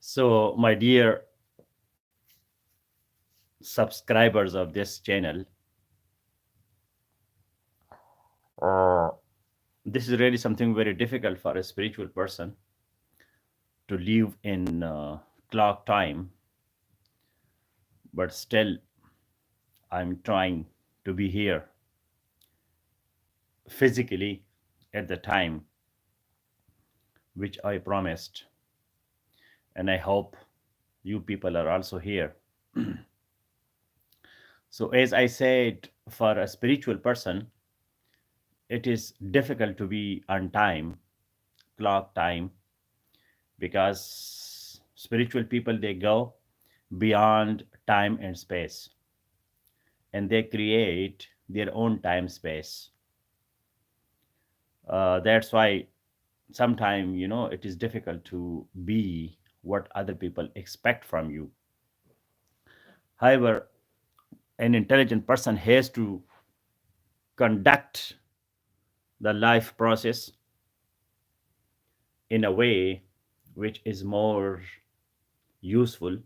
So, my dear subscribers of this channel, uh, this is really something very difficult for a spiritual person to live in clock time, but still, I'm trying to be here physically at the time which I promised, and I hope you people are also here. So, as I said, for a spiritual person, it is difficult to be on time, clock time, because spiritual people they go beyond time and space, and they create their own time space. That's why sometimes it is difficult to be what other people expect from you. However, an intelligent person has to conduct the life process in a way which is more useful,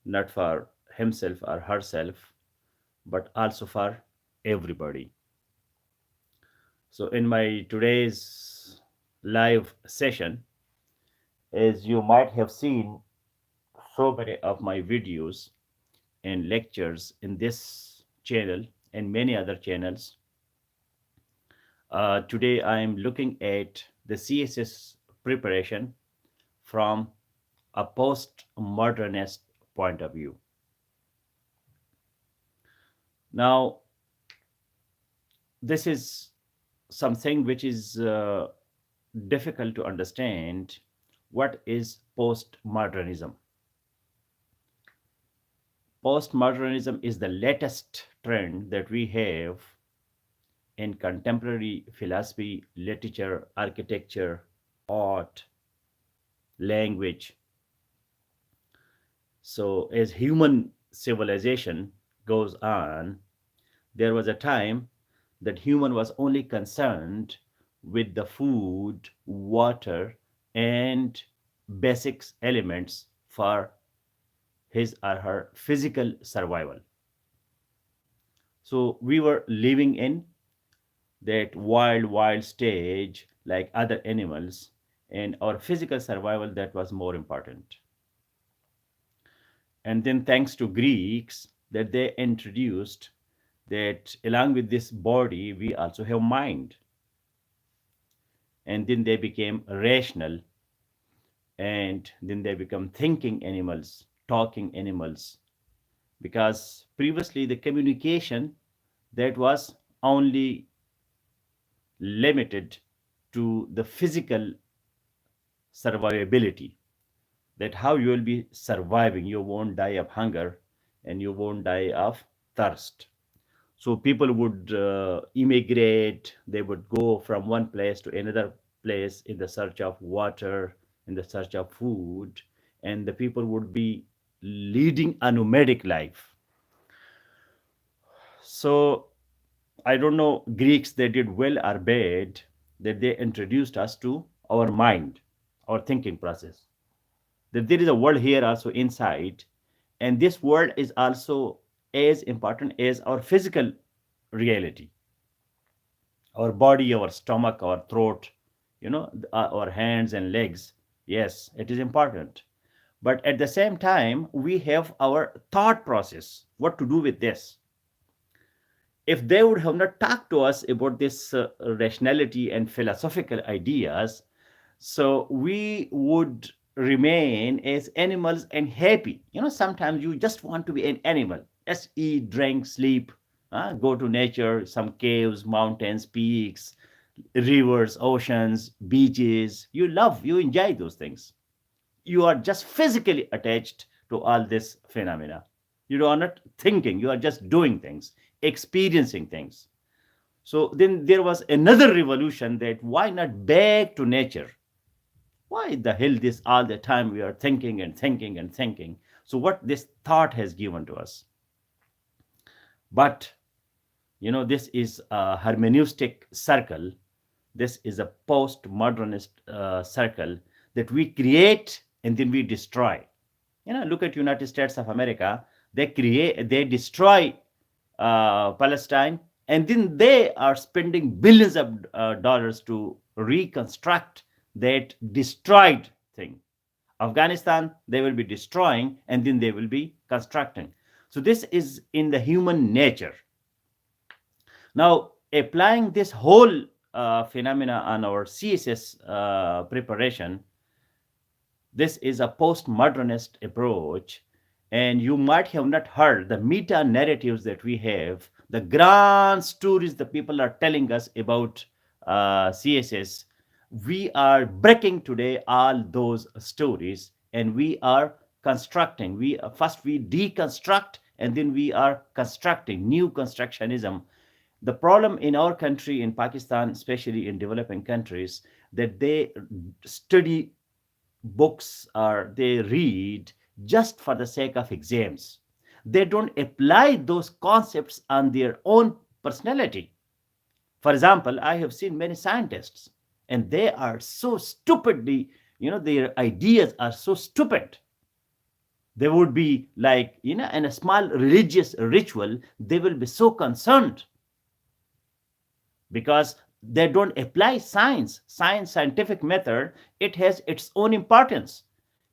not for himself or herself, but also for everybody. So, in my today's live session, as you might have seen so many of my videos and lectures in this channel and many other channels, today I am looking at the CSS preparation from a postmodernist point of view. Now, this is something which is difficult to understand. What is postmodernism? Postmodernism is the latest trend that we have in contemporary philosophy, literature, architecture, art, language. So, as human civilization goes on, there was a time that human was only concerned with the food, water, and basics elements for his or her physical survival. So we were living in that wild stage like other animals, and our physical survival that was more important. And then thanks to Greeks that they introduced that along with this body we also have mind, and then they became rational, and then they become thinking animals, talking animals, because previously the communication that was only limited to the physical survivability, that how you will be surviving, you won't die of hunger and you won't die of thirst. So people would immigrate, they would go from one place to another place in the search of water, in the search of food, and the people would be leading a nomadic life. So I don't know, Greeks, they did well or bad that they introduced us to our mind, our thinking process. That there is a world here also inside, and this world is also as important as our physical reality, our body, our stomach, our throat, our hands and legs. Yes, it is important. But at the same time, we have our thought process, what to do with this. If they would have not talked to us about this rationality and philosophical ideas, so we would remain as animals and happy. Sometimes you just want to be an animal, just eat, drink, sleep, go to nature, some caves, mountains, peaks, rivers, oceans, beaches. You enjoy those things. You are just physically attached to all this phenomena. You are not thinking, you are just doing things, experiencing things. So then there was another revolution, that why not back to nature? Why the hell this all the time we are thinking and thinking and thinking? So what this thought has given to us. But this is a hermeneutic circle. This is a postmodernist circle, that we create and then we destroy. Look at United States of America. They destroy Palestine, and then they are spending billions of dollars to reconstruct that destroyed thing. Afghanistan, they will be destroying and then they will be constructing. So this is in the human nature. Now, applying this whole phenomena on our CSS preparation, this is a postmodernist approach, and you might have not heard the meta narratives that we have, the grand stories the people are telling us about CSS. We are breaking today all those stories, and we are constructing. We deconstruct, and then we are constructing new constructionism. The problem in our country, in Pakistan, especially in developing countries, that they study books or they read just for the sake of exams. They don't apply those concepts on their own personality. For example, I have seen many scientists, and they are so stupidly, their ideas are so stupid. They would be like, in a small religious ritual, they will be so concerned because they don't apply scientific method. It has its own importance.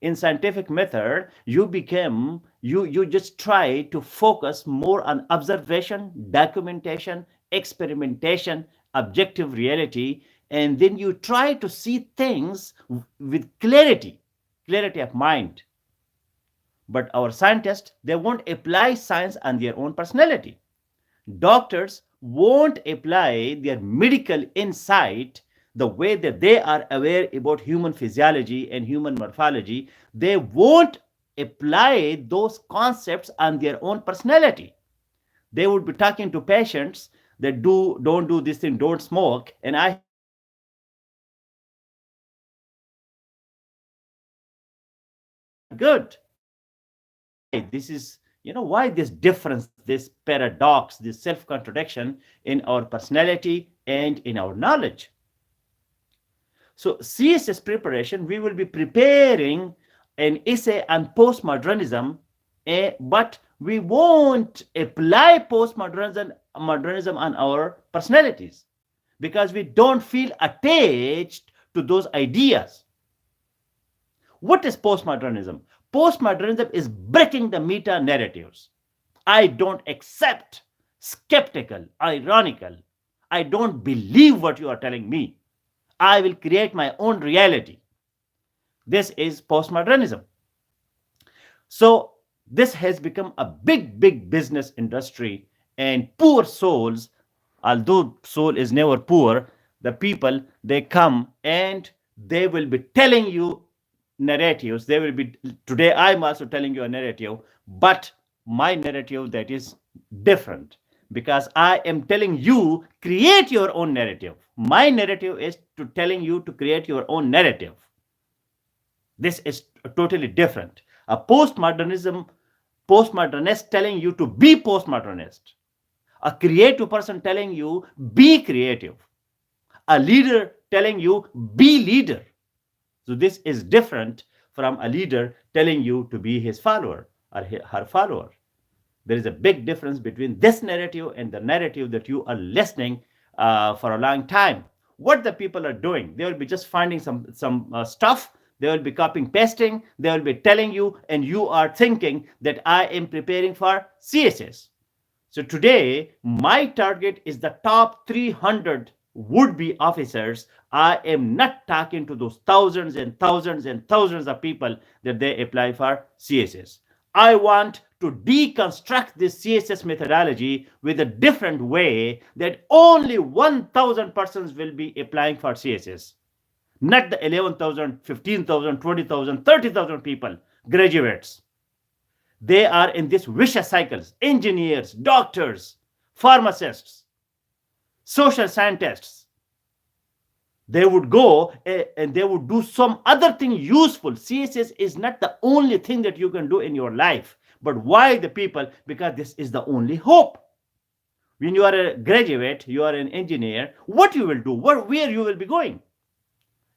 In scientific method, you just try to focus more on observation, documentation, experimentation, objective reality, and then you try to see things with clarity of mind. But our scientists, they won't apply science on their own personality. Doctors won't apply their medical insight the way that they are aware about human physiology and human morphology. They won't apply those concepts on their own personality. They would be talking to patients that don't do this thing, don't smoke, and I have seen many patients that they are smoking, and they will be telling me that this smoking is not good. Why this is, why this difference, this paradox, this self contradiction in our personality and in our knowledge. So CSS preparation, we will be preparing an essay on postmodernism, but we won't apply postmodernism on our personalities because we don't feel attached to those ideas. What is postmodernism? Postmodernism is breaking the meta narratives. I don't accept, skeptical, ironical. I don't believe what you are telling me. I will create my own reality. This is postmodernism. So this has become a big business industry, and poor souls, although soul is never poor, the people, they come and they will be telling you narratives. They will be, today I'm also telling you a narrative, but my narrative that is different, because I am telling you create your own narrative. My narrative is to telling you to create your own narrative. This is totally different. A postmodernist telling you to be postmodernist. A creative person telling you be creative. A leader telling you be leader. So this is different from a leader telling you to be his follower or her follower. There is a big difference between this narrative and the narrative that you are listening for a long time. What the people are doing, they will be just finding some stuff. They will be copying, pasting. They will be telling you, and you are thinking that I am preparing for CSS. So today, my target is the top 300 would-be officers. I am not talking to those thousands and thousands and thousands of people that they apply for CSS. I want to deconstruct this CSS methodology with a different way that only 1,000 persons will be applying for CSS. Not the 11,000, 15,000, 20,000, 30,000 people, graduates. They are in this vicious cycles. Engineers, doctors, pharmacists, social scientists. They would go and they would do some other thing useful. CSS is not the only thing that you can do in your life. But why the people? Because this is the only hope. When you are a graduate, you are an engineer, what you will do, where you will be going?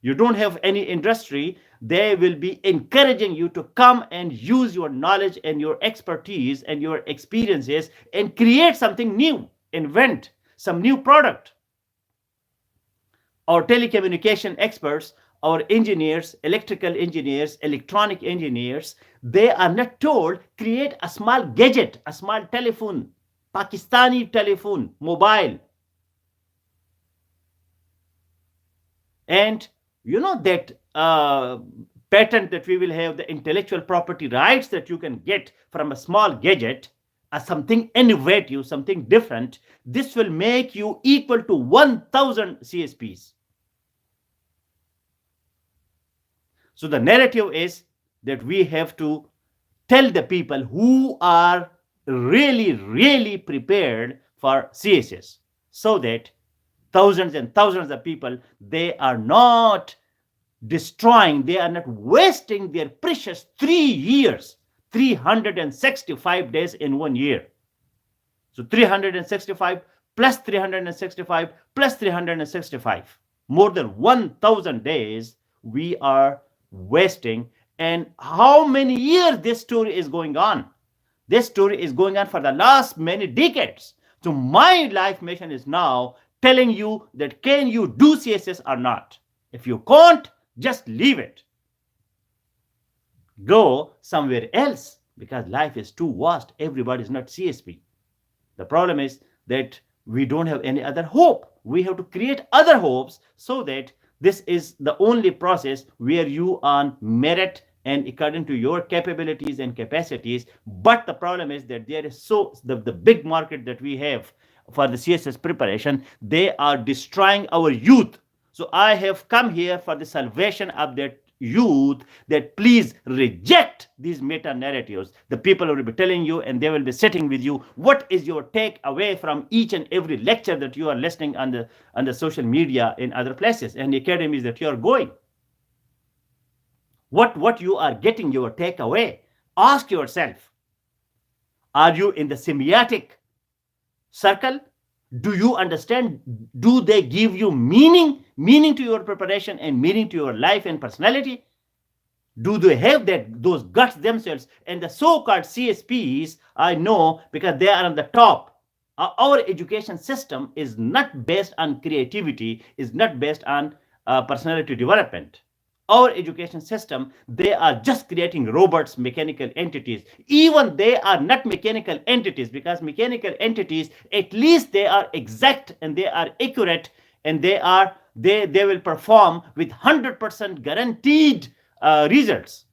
you don't have any industry, they will be encouraging you to come and use your knowledge and your expertise and your experiences and create something new, invent some new product. Our telecommunication experts, our engineers, electrical engineers, electronic engineers, they are not told create a small gadget, a small telephone, Pakistani telephone, mobile. And you know that patent that we will have, the intellectual property rights that you can get from a small gadget, as something innovative, something different, this will make you equal to 1,000 CSPs. So the narrative is that we have to tell the people who are really, really prepared for CSS, so that thousands and thousands of people, they are not destroying, they are not wasting their precious 3 years, 365 days in 1 year. So 365 plus 365 plus 365, more than 1,000 days we are wasting. And how many years this story is going on? This story is going on for the last many decades. So my life mission is now telling you that can you do CSS or not? If you can't, just leave it. Go somewhere else, because life is too vast. Everybody is not CSP. The problem is that we don't have any other hope. We have to create other hopes, so that this is the only process where you earn merit and according to your capabilities and capacities. But the problem is that there is the big market that we have for the CSS preparation, they are destroying our youth. So I have come here for the salvation of that youth, that please reject these meta narratives. The people will be telling you, and they will be sitting with you, what is your take away from each and every lecture that you are listening on the social media in other places and academies that you are going. What you are getting your takeaway? Ask yourself, are you in the semiotic circle? Do you understand? Do they give you meaning to your preparation and meaning to your life and personality? Do they have those guts themselves? And the so-called CSPs, I know, because they are on the top. Our education system is not based on creativity, is not based on personality development. Our education system, they are just creating robots, mechanical entities. Even they are not mechanical entities, because mechanical entities, at least they are exact and they are accurate, and they will perform with 100% guaranteed results.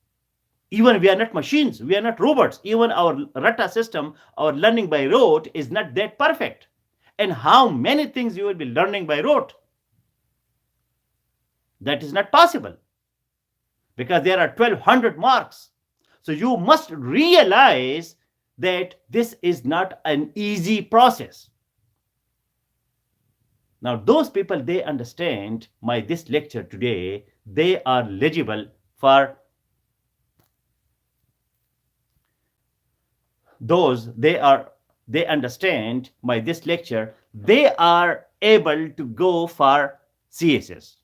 Even we are not machines, we are not robots. Even our RATA system, our learning by rote, is not that perfect. And how many things you will be learning by rote? That is not possible, because there are 1,200 marks. So you must realize that this is not an easy process. Now, those people, they understand this lecture today, they are eligible for those, they understand this lecture, they are able to go for CSS.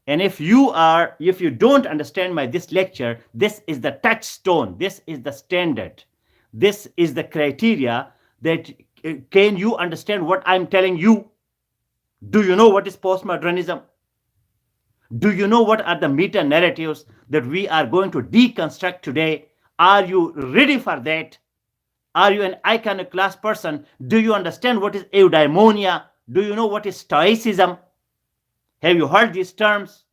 And if you don't understand this lecture, this is the touchstone, this is the standard, this is the criteria that can you understand what I'm telling you? Do you know what is postmodernism? Do you know what are the meta narratives that we are going to deconstruct today? Are you ready for that? Are you an iconoclast person? Do you understand what is eudaimonia? Do you know what is stoicism? Have you heard these terms?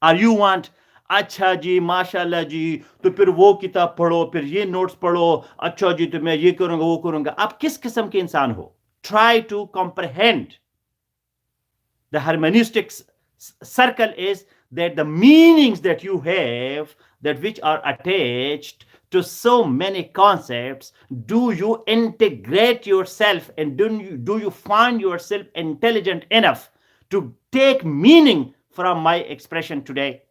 Or you want, अच्छा जी माशाल्लाह जी, तो फिर वो किताब पढ़ो, फिर ये notes पढ़ो, अच्छा जी तो मैं ये करूंगा वो करूंगा. आप किस किस्म के इंसान हो? Try to comprehend. The hermeneutic circle is that the meanings that you have, that which are attached to so many concepts, do you integrate yourself, and do you find yourself intelligent enough to take meaning from my expression today?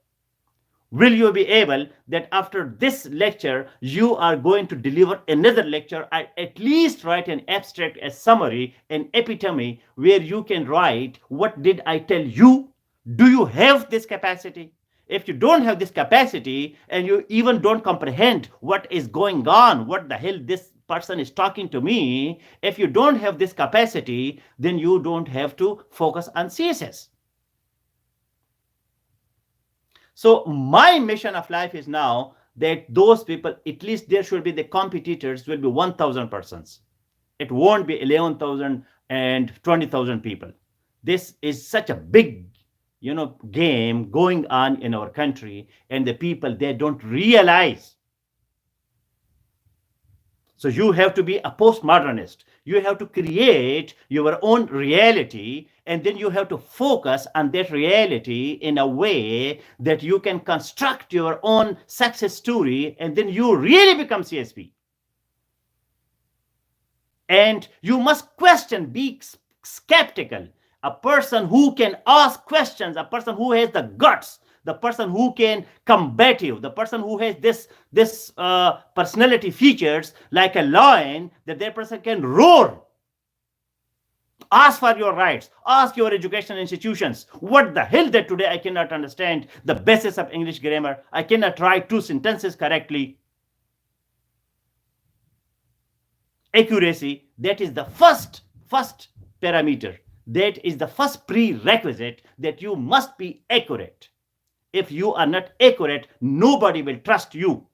Will you be able that after this lecture, you are going to deliver another lecture, at least write an abstract, a summary, an epitome, where you can write, what did I tell you? Do you have this capacity? If you don't have this capacity and you even don't comprehend what is going on, what the hell this person is talking to me, if you don't have this capacity, then you don't have to focus on CSS. So my mission of life is now that those people, at least there should be the competitors, will be 1,000 persons. It won't be 11,000 and 20,000 people. This is such a big, game going on in our country, and the people, they don't realize. So you have to be a postmodernist. You have to create your own reality, and then you have to focus on that reality in a way that you can construct your own success story, and then you really become CSP. And you must question, be skeptical. A person who can ask questions, a person who has the guts, the person who can combative, the person who has this personality features like a lion, that person can roar. Ask for your rights. Ask your education institutions. What the hell that today I cannot understand the basis of English grammar. I cannot write two sentences correctly. Accuracy, that is the first parameter. That is the first prerequisite, that you must be accurate. If you are not accurate, nobody will trust you.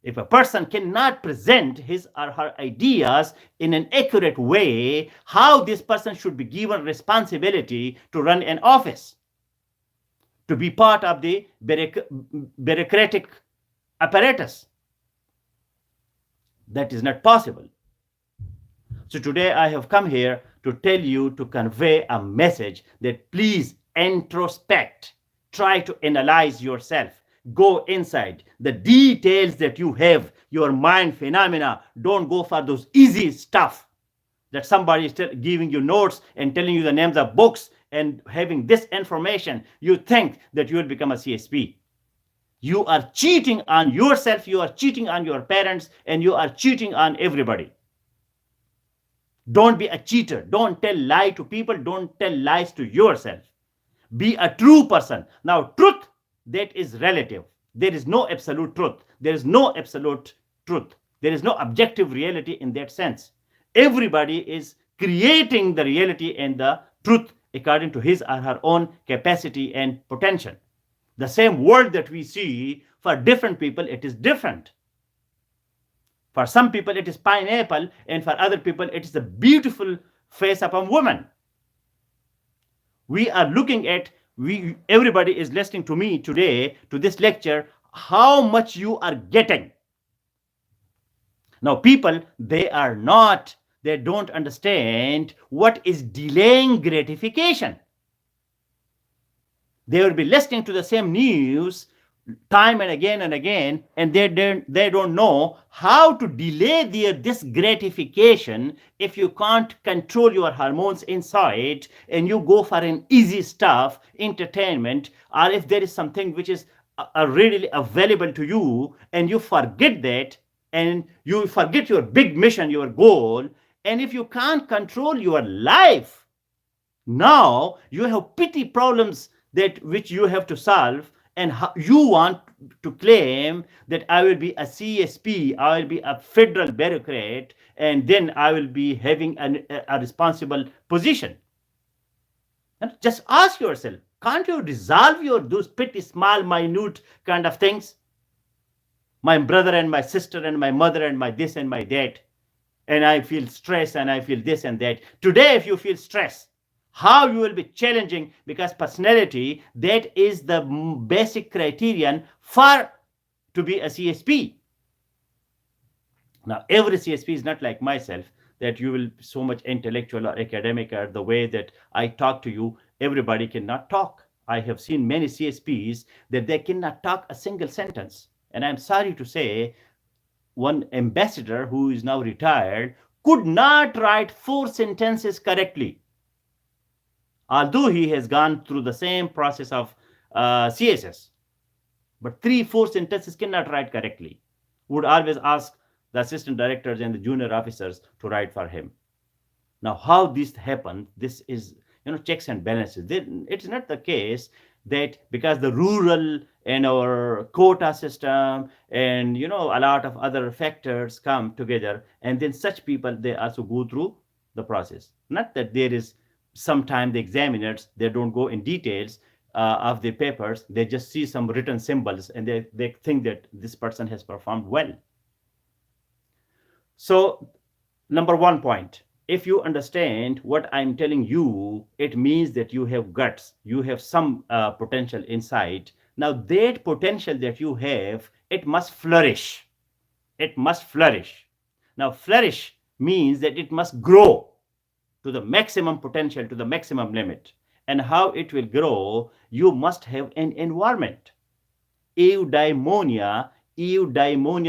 If a person cannot present his or her ideas in an accurate way, how this person should be given responsibility to run an office, to be part of the bureaucratic apparatus? That is not possible. So today I have come here to tell you, to convey a message that please introspect, try to analyze yourself, go inside the details that you have, your mind phenomena. Don't go for those easy stuff that somebody is giving you notes and telling you the names of books and having this information. You think that you will become a CSP. You are cheating on yourself, you are cheating on your parents, and you are cheating on everybody. Don't be a cheater. Don't tell lie to people. Don't tell lies to yourself. Be a true person. Now, truth, that is relative. There is no absolute truth. There is no absolute truth. There is no objective reality in that sense. Everybody is creating the reality and the truth according to his or her own capacity and potential. The same world that we see, for different people, it is different. For some people, it is pineapple, and for other people, it is the beautiful face of a woman. We are looking at, everybody is listening to me today, to this lecture, how much you are getting. Now, people, they don't understand what is delaying gratification. They will be listening to the same news time and again, and they don't know how to delay this gratification. If you can't control your hormones inside and you go for an easy stuff, entertainment, or if there is something which is readily available to you, and you forget that, and you forget your big mission, your goal, and if you can't control your life, now you have petty problems that which you have to solve, and you want to claim that I will be a CSP, I will be a federal bureaucrat, and then I will be having a responsible position. And just ask yourself, can't you resolve those petty, small, minute kind of things? My brother and my sister and my mother and my this and my that, and I feel stress and I feel this and that. Today, if you feel stress, how you will be challenging, because personality, that is the basic criterion for to be a CSP. Now, every CSP is not like myself, that you will be so much intellectual or academic, or the way that I talk to you. Everybody cannot talk. I have seen many CSPs that they cannot talk a single sentence. And I'm sorry to say, one ambassador who is now retired could not write 4 sentences correctly, although he has gone through the same process of CSS. But 3-4 sentences cannot write correctly. Would always ask the assistant directors and the junior officers to write for him. Now, how this happened, this is checks and balances. It's not the case that because the rural and our quota system and a lot of other factors come together, and then such people, they also go through the process. Not that there is, sometimes the examiners, they don't go in details of the papers, they just see some written symbols and they think that this person has performed well. So number one point, if you understand what I'm telling you, it means that you have guts, you have some potential inside. Now that potential that you have, it must flourish. It must flourish. Now flourish means that it must grow to the maximum potential, to the maximum limit. And how it will grow, you must have an environment. Eudaimonia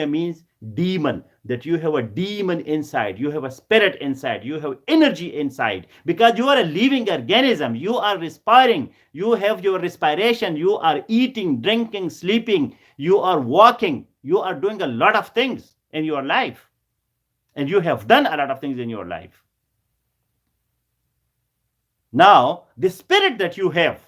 means demon, that you have a demon inside, you have a spirit inside, you have energy inside, because you are a living organism, you are respiring, you have your respiration, you are eating, drinking, sleeping, you are walking, you are doing a lot of things in your life, and you have done a lot of things in your life. Now the spirit that you have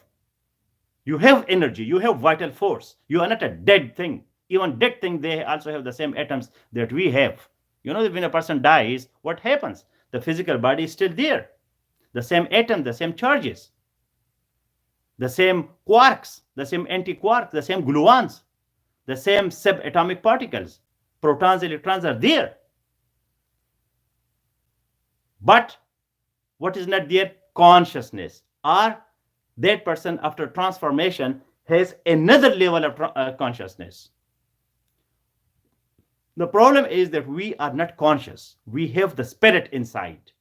energy, you have vital force, you are not a dead thing. Even dead things, they also have the same atoms that we have. When a person dies, what happens? The physical body is still there, the same atom, the same charges, the same quarks, the same anti-quarks, the same gluons, the same subatomic particles, protons, electrons are there. But what is not there? Consciousness. Or that person after transformation has another level of consciousness. The problem is that we are not conscious. We have the spirit inside.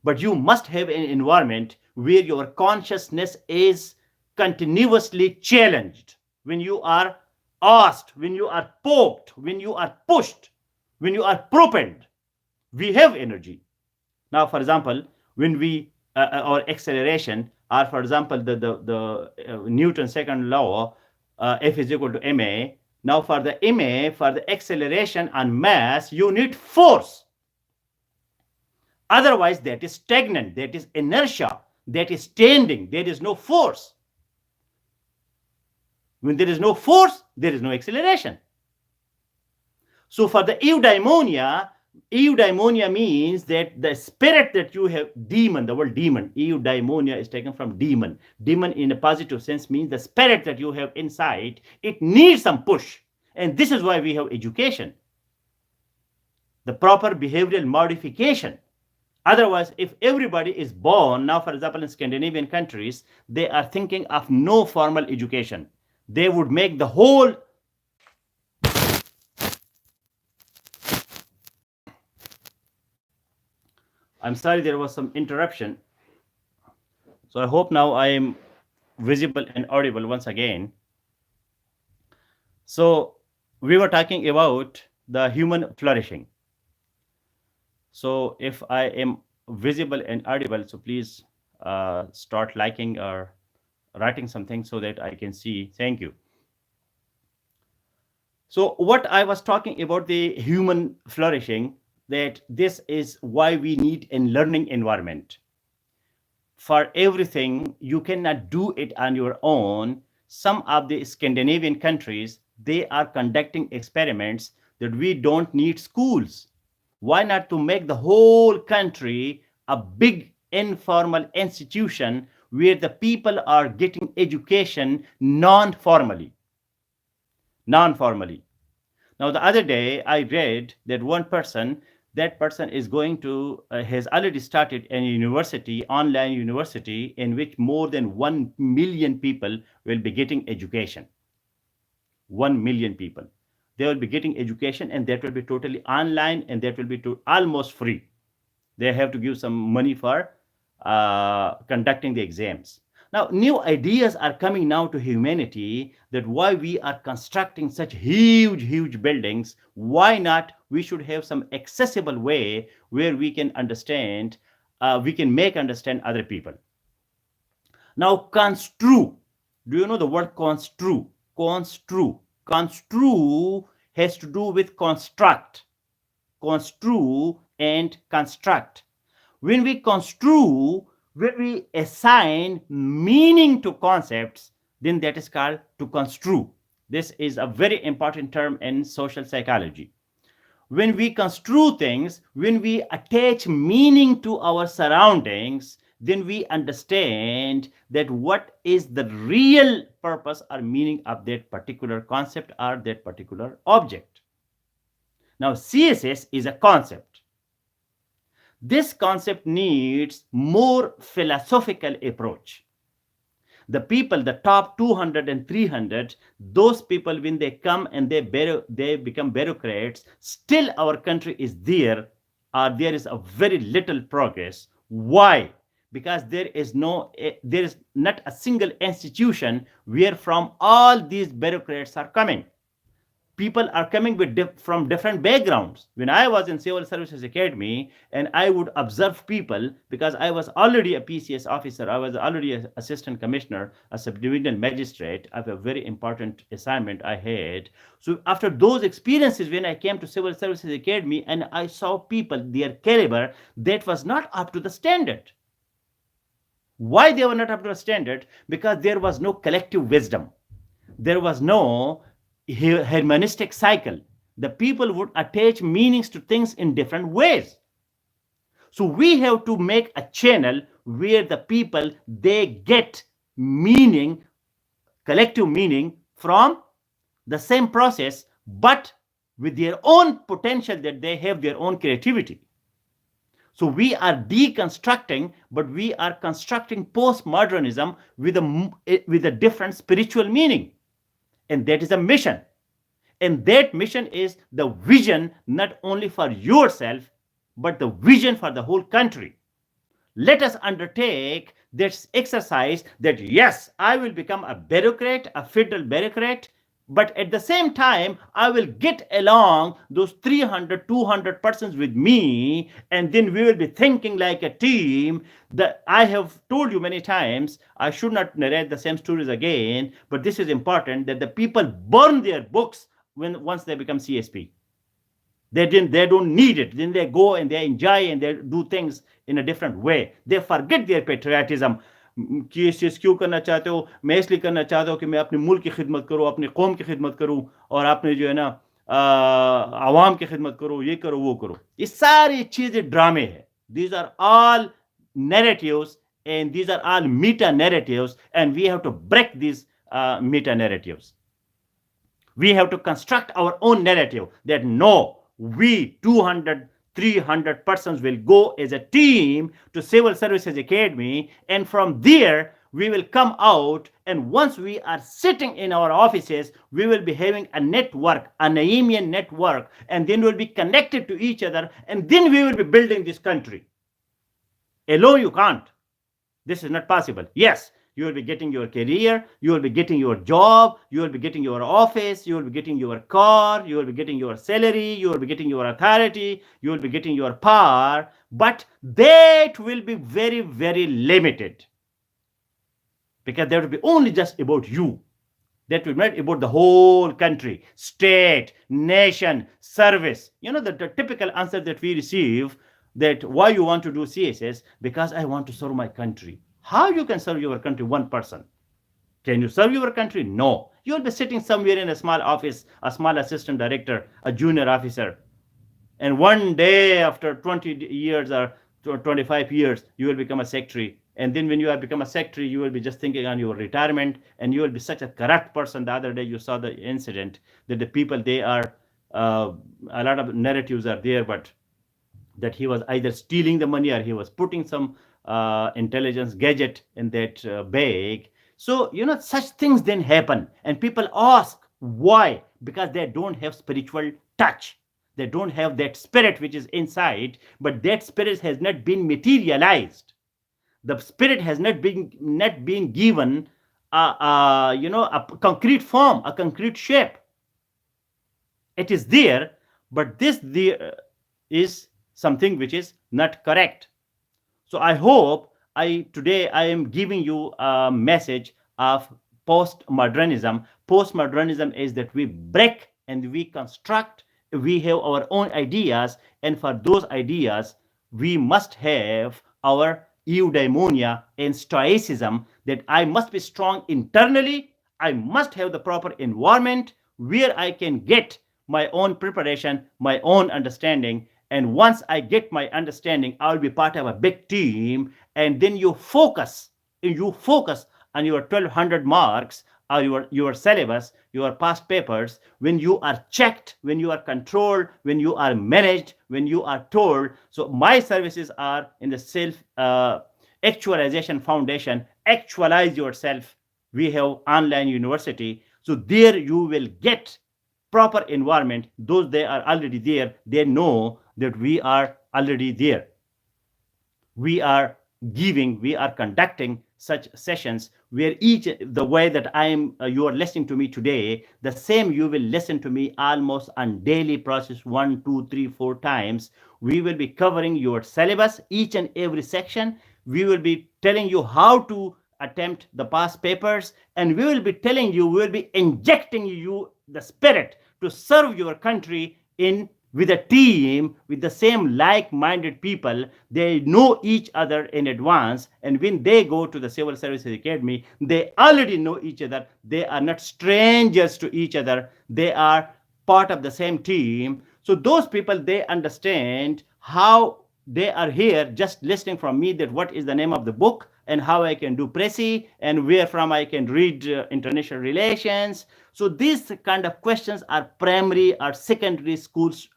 But you must have an environment where your consciousness is continuously challenged. When you are asked, when you are poked, when you are pushed, when you are propelled, we have energy. Now, for example, when we our acceleration, or for example, the Newton's second law, F is equal to ma. Now, for the ma, for the acceleration on mass, you need force. Otherwise, that is stagnant, that is inertia, that is standing, there is no force. When there is no force, there is no acceleration. So for the eudaimonia means that the spirit that you have, demon, the word demon, eudaimonia is taken from demon. Demon in a positive sense means the spirit that you have inside, it needs some push. And this is why we have education, the proper behavioral modification. Otherwise, if everybody is born, now for example in Scandinavian countries, they are thinking of no formal education. They would make the whole I'm sorry, there was some interruption. So I hope now I am visible and audible once again. So we were talking about the human flourishing. So if I am visible and audible, so please start liking or writing something so that I can see. Thank you. So what I was talking about, the human flourishing, that this is why we need a learning environment. For everything, you cannot do it on your own. Some of the Scandinavian countries, they are conducting experiments that we don't need schools. Why not to make the whole country a big informal institution where the people are getting education non-formally? Now, the other day I read that one person, that person is going to, has already started a university, online university, in which more than 1 million people will be getting education. 1 million people. They will be getting education, and that will be totally online, and that will be almost free. They have to give some money for conducting the exams. Now, new ideas are coming now to humanity, that why we are constructing such huge buildings. Why not we should have some accessible way where we can understand, we can make understand other people. Now, construe. Do you know the word construe? Construe has to do with construct. Construe and construct. When we construe, When we assign meaning to concepts, then that is called to construe. This is a very important term in social psychology. When we construe things, when we attach meaning to our surroundings, then we understand that what is the real purpose or meaning of that particular concept or that particular object. Now, CSS is a concept. This concept needs more philosophical approach. The people, the top 200 and 300, those people, when they come and they become bureaucrats, still our country is there, there is a very little progress. Why? Because there is not a single institution where from all these bureaucrats are coming. People are coming from different backgrounds. When I was in Civil Services Academy and I would observe people, because I was already a PCS officer, I was already an assistant commissioner, a subdivisional magistrate of a very important assignment I had. So after those experiences, when I came to Civil Services Academy and I saw people, their caliber, that was not up to the standard. Why they were not up to the standard? Because there was no collective wisdom. There was no hermeneutic cycle. The people would attach meanings to things in different ways. So we have to make a channel where the people, they get meaning, collective meaning from the same process, but with their own potential, that they have their own creativity. So we are deconstructing, but we are constructing postmodernism with a different spiritual meaning. And that is a mission. And that mission is the vision not only for yourself, but the vision for the whole country. Let us undertake this exercise that, yes, I will become a bureaucrat, a federal bureaucrat, but at the same time, I will get along those 300, 200 persons with me, and then we will be thinking like a team. That I have told you many times, I should not narrate the same stories again, but this is important, that the people burn their books once they become CSP. They don't need it. Then they go and they enjoy and they do things in a different way. They forget their patriotism. कि इस चीज़ क्यों करना चाहते हो? मैं इसलिए करना चाहता हूँ कि मैं अपने मुल्क की खिदमत करूँ, अपनी कौम की खिदमत करूँ, और आपने जो है ना आवाम की खिदमत करो, ये करो, वो करो. ये सारी चीज़ें ड्रामे हैं. These are all narratives and these are all meta narratives, and we have to break these meta narratives. We have to construct our own narrative that no, we 200, 300 persons will go as a team to Civil Services Academy, and from there we will come out, and once we are sitting in our offices, we will be having a network, a Naimian network, and then we'll be connected to each other, and then we will be building this country. Alone you can't. This is not possible. Yes, you will be getting your career, you will be getting your job, you will be getting your office, you will be getting your car, you will be getting your salary, you will be getting your authority, you will be getting your power, but that will be very, very limited. Because that will be only just about you. That will not about the whole country, state, nation, service. You know, the typical answer that we receive, that why you want to do CSS? Because I want to serve my country. How you can serve your country, one person? Can you serve your country? No. You will be sitting somewhere in a small office, a small assistant director, a junior officer. And one day after 20 years or 25 years, you will become a secretary. And then when you have become a secretary, you will be just thinking on your retirement, and you will be such a corrupt person. The other day you saw the incident that the people, they are, a lot of narratives are there, but that he was either stealing the money or he was putting some intelligence gadget in that bag. So, you know, such things then happen. And people ask, why? Because they don't have spiritual touch. They don't have that spirit which is inside, but that spirit has not been materialized. The spirit has not been given a concrete form, a concrete shape. It is there, but this there is something which is not correct. So I hope today I am giving you a message of postmodernism. Postmodernism is that we break and we construct, we have our own ideas, and for those ideas, we must have our eudaimonia and stoicism, that I must be strong internally. I must have the proper environment where I can get my own preparation, my own understanding. And once I get my understanding, I'll be part of a big team. And then you focus on your 1200 marks, or your syllabus, your past papers. When you are checked, when you are controlled, when you are managed, when you are told. So my services are in the self actualization foundation. Actualize yourself. We have online university, so there you will get proper environment. Those they are already there, they know that we are already there. We are we are conducting such sessions where each, the way that I am, you are listening to me today, the same you will listen to me almost on daily process, 1, 2, 3, 4 times. We will be covering your syllabus, each and every section. We will be telling you how to attempt the past papers, and we will be telling you, we will be injecting you the spirit to serve your country in with a team with the same like-minded people. They know each other in advance, and when they go to the civil services academy, they already know each other. They are not strangers to each other. They are part of the same team. So those people, they understand how they are here just listening from me, that what is the name of the book and how I can do Prezi and where from I can read international relations. So these kind of questions are primary or secondary schools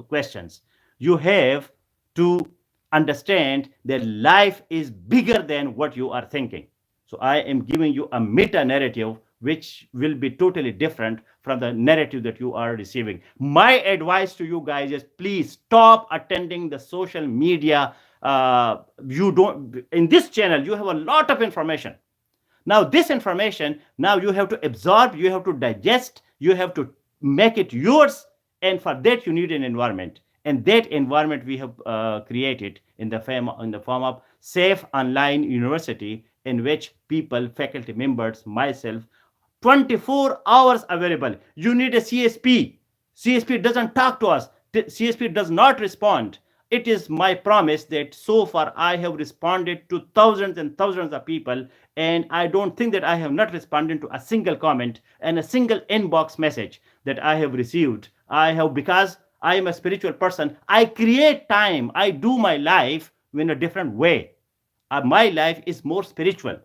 questions. You have to understand that life is bigger than what you are thinking. So I am giving you a meta narrative which will be totally different from the narrative that you are receiving. My advice to you guys is, please stop attending the social media. You don't, in this channel, you have a lot of information. Now, this information, now you have to absorb, you have to digest, you have to make it yours. And for that, you need an environment. And that environment we have created in the form of safe online university, in which people, faculty members, myself, 24 hours available. You need a CSP. CSP doesn't talk to us. CSP does not respond. It is my promise that so far I have responded to thousands and thousands of people, and I don't think that I have not responded to a single comment and a single inbox message that I have received. I have, because I am a spiritual person, I create time. I do my life in a different way. My life is more spiritual.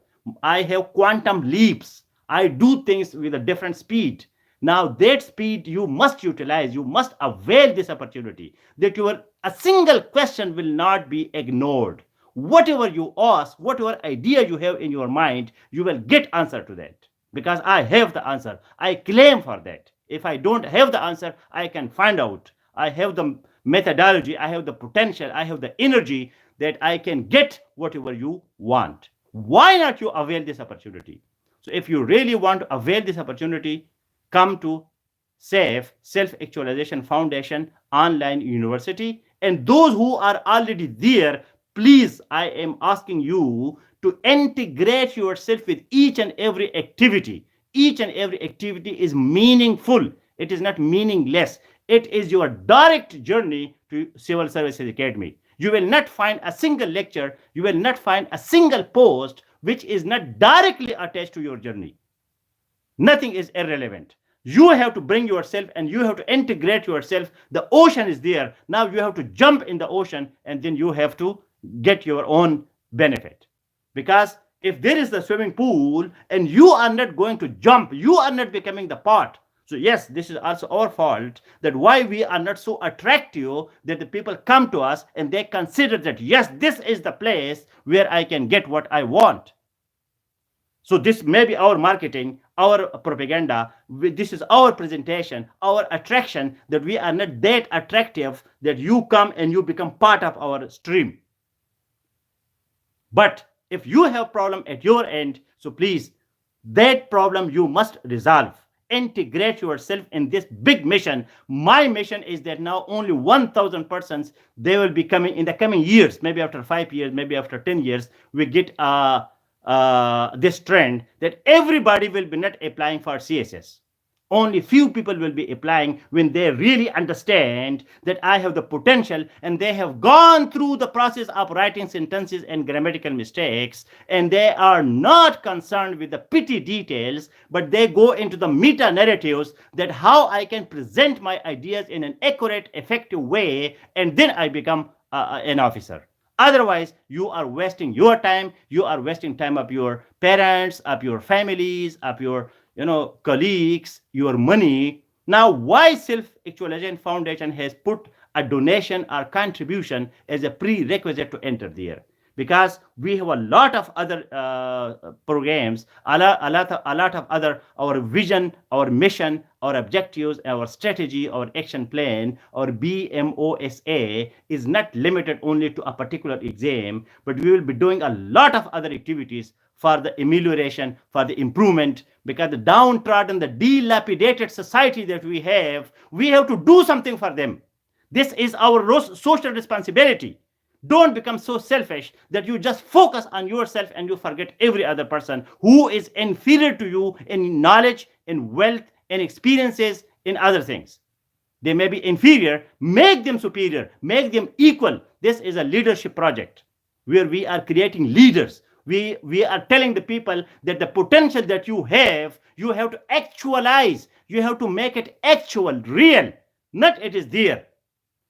I have quantum leaps. I do things with a different speed. Now that speed you must utilize. You must avail this opportunity, that a single question will not be ignored. Whatever you ask, whatever idea you have in your mind, you will get answer to that, because I have the answer. I claim for that. If I don't have the answer, I can find out. I have the methodology, I have the potential, I have the energy that I can get whatever you want. Why not you avail this opportunity? So if you really want to avail this opportunity, come to SAFE, Self-Actualization Foundation Online University. And those who are already there, please, I am asking you to integrate yourself with each and every activity. Each and every activity is meaningful. It is not meaningless. It is your direct journey to Civil Services Academy. You will not find a single lecture, you will not find a single post which is not directly attached to your journey. Nothing is irrelevant. You have to bring yourself and you have to integrate yourself. The ocean is there. Now you have to jump in the ocean, and then you have to get your own benefit. Because if there is the swimming pool and you are not going to jump, you are not becoming the part. So yes, this is also our fault, that why we are not so attractive that the people come to us and they consider that, yes, this is the place where I can get what I want. So this may be our marketing, our propaganda, this is our presentation, our attraction, that we are not that attractive that you come and you become part of our stream. But if you have problem at your end, so please, that problem you must resolve. Integrate yourself in this big mission. My mission is that now only 1,000 persons, they will be coming in the coming years, maybe after 5 years, maybe after 10 years, we get this trend that everybody will be not applying for CSS. Only few people will be applying when they really understand that I have the potential, and they have gone through the process of writing sentences and grammatical mistakes, and they are not concerned with the petty details, but they go into the meta narratives, that how I can present my ideas in an accurate, effective way, and then I become an officer. Otherwise, you are wasting your time, you are wasting time of your parents, of your families, of your colleagues, your money. Now, why Self-Actualization Foundation has put a donation or contribution as a prerequisite to enter there? Because we have a lot of other programs, a lot of other, our vision, our mission, our objectives, our strategy, our action plan, our BMOSA is not limited only to a particular exam, but we will be doing a lot of other activities for the amelioration, for the improvement, because the downtrodden, the dilapidated society that we have to do something for them. This is our social responsibility. Don't become so selfish that you just focus on yourself and you forget every other person who is inferior to you in knowledge, in wealth, in experiences, in other things. They may be inferior, make them superior, make them equal. This is a leadership project where we are creating leaders. We are telling the people that the potential that you have to actualize. You have to make it actual, real, not it is there.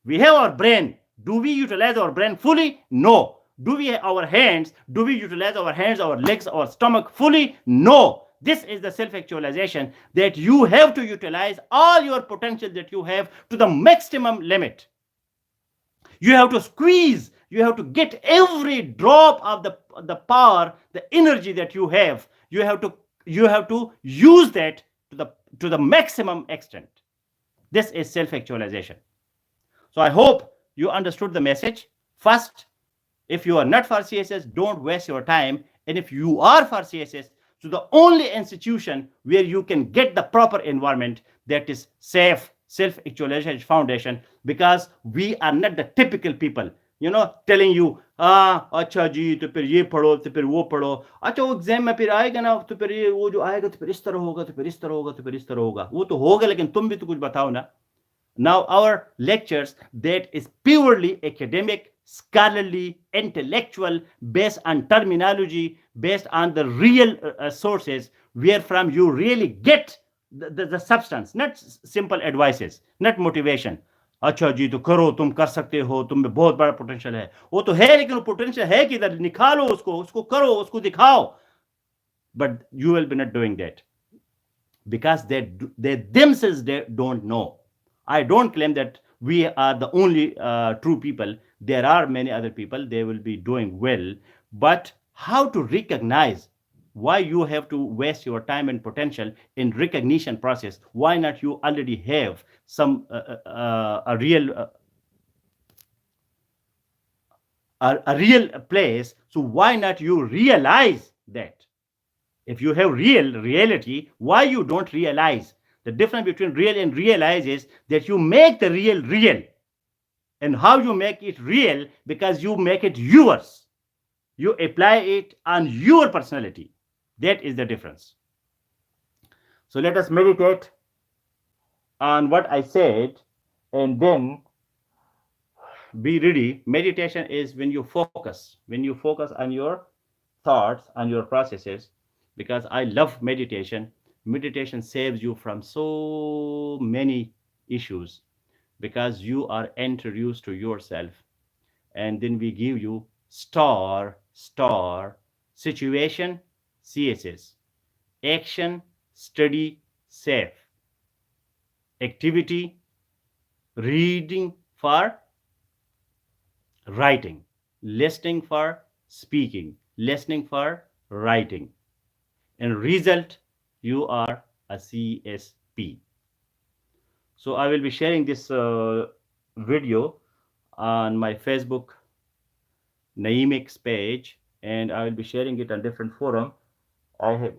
We have our brain. Do we utilize our brain fully? No. Do we have our hands? Do we utilize our hands, our legs, our stomach fully? No. This is the self-actualization, that you have to utilize all your potential that you have to the maximum limit. You have to squeeze. You have to get every drop of the power, the energy that you have. You have to use that to the maximum extent. This is self-actualization. So I hope you understood the message. First, if you are not for CSS, don't waste your time. And if you are for CSS, so the only institution where you can get the proper environment, that is safe, Self-Actualization Foundation, because we are not the typical people, telling you, अच्छा जी तो फिर ये पढ़ो तो फिर वो पढ़ो, अच्छा वो एग्जाम में फिर आएगा ना तो फिर ये वो जो आएगा तो फिर इस तरह होगा तो फिर इस तरह होगा तो फिर इस तरह होगा, वो तो होगा लेकिन तुम भी तो कुछ बताओ ना. Now our lectures that is purely academic, scholarly, intellectual, based on terminology, based on the real sources where from you really get the substance, not simple advices, not motivation. अच्छा जी तो करो, तुम कर सकते हो, तुम में बहुत बड़ा पोटेंशियल है. वो तो है लेकिन वो पोटेंशियल है किधर, निकालो उसको करो, उसको दिखाओ. But you will be not doing that because they themselves they don't know. I don't claim that we are the only true people. There are many other people. They will be doing well. But how to recognize why you have to waste your time and potential in recognition process? Why not you already have some a real a real place? So why not you realize that? If you have reality, why you don't realize? The difference between real and realize is that you make the real real. And how you make it real? Because you make it yours. You apply it on your personality. That is the difference. So let us meditate on what I said and then be ready. Meditation is when you focus on your thoughts, on your processes, because I love meditation. Meditation saves you from so many issues because you are introduced to yourself, and then we give you star situation, CSS, action, study, safe, activity, reading for writing, listening for speaking, listening for writing, and result, you are a CSP. So I will be sharing this video on my Facebook Naimix page, and I will be sharing it on different forum. I have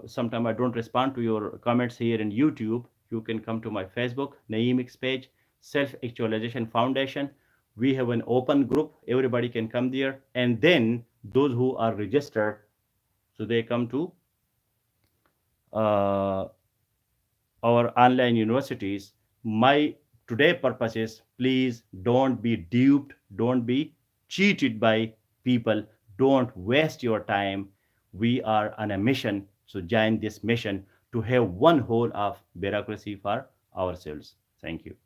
sometimes I don't respond to your comments here in YouTube. You can come to my Facebook Naimix page, Self-Actualization Foundation. We have an open group. Everybody can come there, and then those who are registered, so they come to our online universities. My today purpose is, please don't be duped, don't be cheated by people, don't waste your time. We are on a mission, so join this mission to have one whole of bureaucracy for ourselves. Thank you.